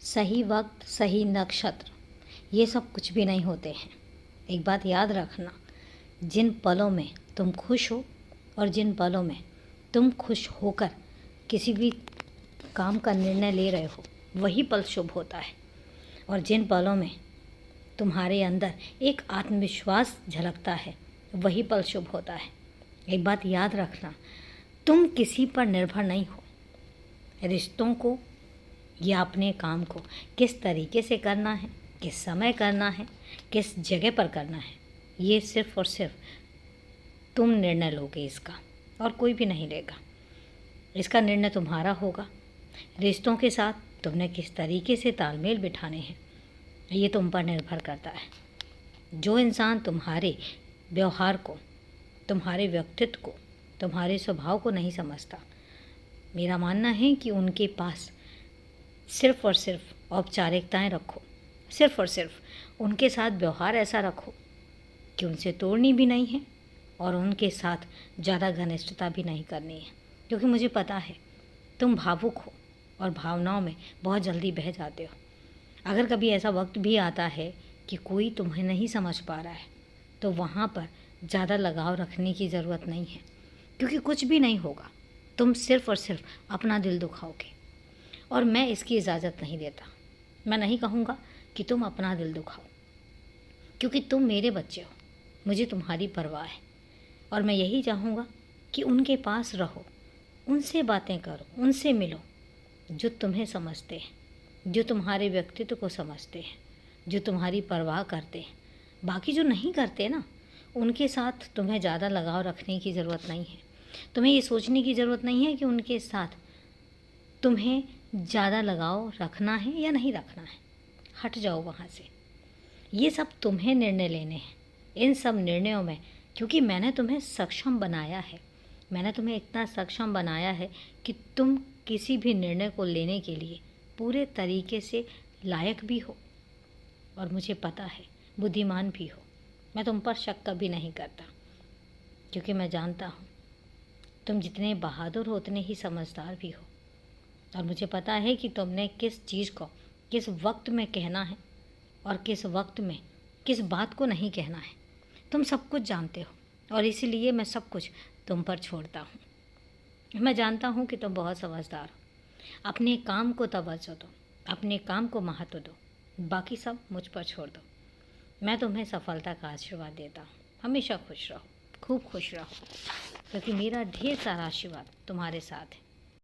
सही वक्त, सही नक्षत्र, ये सब कुछ भी नहीं होते हैं। एक बात याद रखना, जिन पलों में तुम खुश हो और जिन पलों में तुम खुश होकर किसी भी काम का निर्णय ले रहे हो, वही पल शुभ होता है। और जिन पलों में तुम्हारे अंदर एक आत्मविश्वास झलकता है, वही पल शुभ होता है। एक बात याद रखना, तुम किसी पर निर्भर नहीं हो। रिश्तों को या अपने काम को किस तरीके से करना है, किस समय करना है, किस जगह पर करना है, ये सिर्फ़ और सिर्फ तुम निर्णय लोगे इसका, और कोई भी नहीं लेगा। इसका निर्णय तुम्हारा होगा। रिश्तों के साथ तुमने किस तरीके से तालमेल बिठाने हैं, ये तुम पर निर्भर करता है। जो इंसान तुम्हारे व्यवहार को, तुम्हारे व्यक्तित्व को, तुम्हारे स्वभाव को नहीं समझता, मेरा मानना है कि उनके पास सिर्फ़ और सिर्फ औपचारिकताएं रखो। सिर्फ़ और सिर्फ उनके साथ व्यवहार ऐसा रखो कि उनसे तोड़नी भी नहीं है और उनके साथ ज़्यादा घनिष्ठता भी नहीं करनी है। क्योंकि मुझे पता है तुम भावुक हो और भावनाओं में बहुत जल्दी बह जाते हो। अगर कभी ऐसा वक्त भी आता है कि कोई तुम्हें नहीं समझ पा रहा है, तो वहाँ पर ज़्यादा लगाव रखने की ज़रूरत नहीं है, क्योंकि कुछ भी नहीं होगा। तुम सिर्फ़ और सिर्फ अपना दिल दुखाओगे, और मैं इसकी इजाज़त नहीं देता। मैं नहीं कहूँगा कि तुम अपना दिल दुखाओ, क्योंकि तुम मेरे बच्चे हो, मुझे तुम्हारी परवाह है। और मैं यही चाहूँगा कि उनके पास रहो, उनसे बातें करो, उनसे मिलो जो तुम्हें समझते हैं, जो तुम्हारे व्यक्तित्व को समझते हैं, जो तुम्हारी परवाह करते हैं। बाकी जो नहीं करते ना, उनके साथ तुम्हें ज़्यादा लगाव रखने की ज़रूरत नहीं है। तुम्हें ये सोचने की ज़रूरत नहीं है कि उनके साथ तुम्हें ज़्यादा लगाव रखना है या नहीं रखना है। हट जाओ वहाँ से। ये सब तुम्हें निर्णय लेने हैं। इन सब निर्णयों में, क्योंकि मैंने तुम्हें सक्षम बनाया है, मैंने तुम्हें इतना सक्षम बनाया है कि तुम किसी भी निर्णय को लेने के लिए पूरे तरीके से लायक भी हो, और मुझे पता है बुद्धिमान भी हो। मैं तुम पर शक कभी नहीं करता, क्योंकि मैं जानता हूँ तुम जितने बहादुर हो उतने ही समझदार भी हो। और मुझे पता है कि तुमने किस चीज़ को किस वक्त में कहना है और किस वक्त में किस बात को नहीं कहना है। तुम सब कुछ जानते हो, और इसीलिए मैं सब कुछ तुम पर छोड़ता हूँ। मैं जानता हूँ कि तुम बहुत समझदार हो। अपने काम को तवज्जो दो, अपने काम को महत्व दो, बाकी सब मुझ पर छोड़ दो। मैं तुम्हें सफलता का आशीर्वाद देता हूँ। हमेशा खुश रहो, खूब खुश रहो, क्योंकि मेरा ढेर सारा आशीर्वाद तुम्हारे साथ है।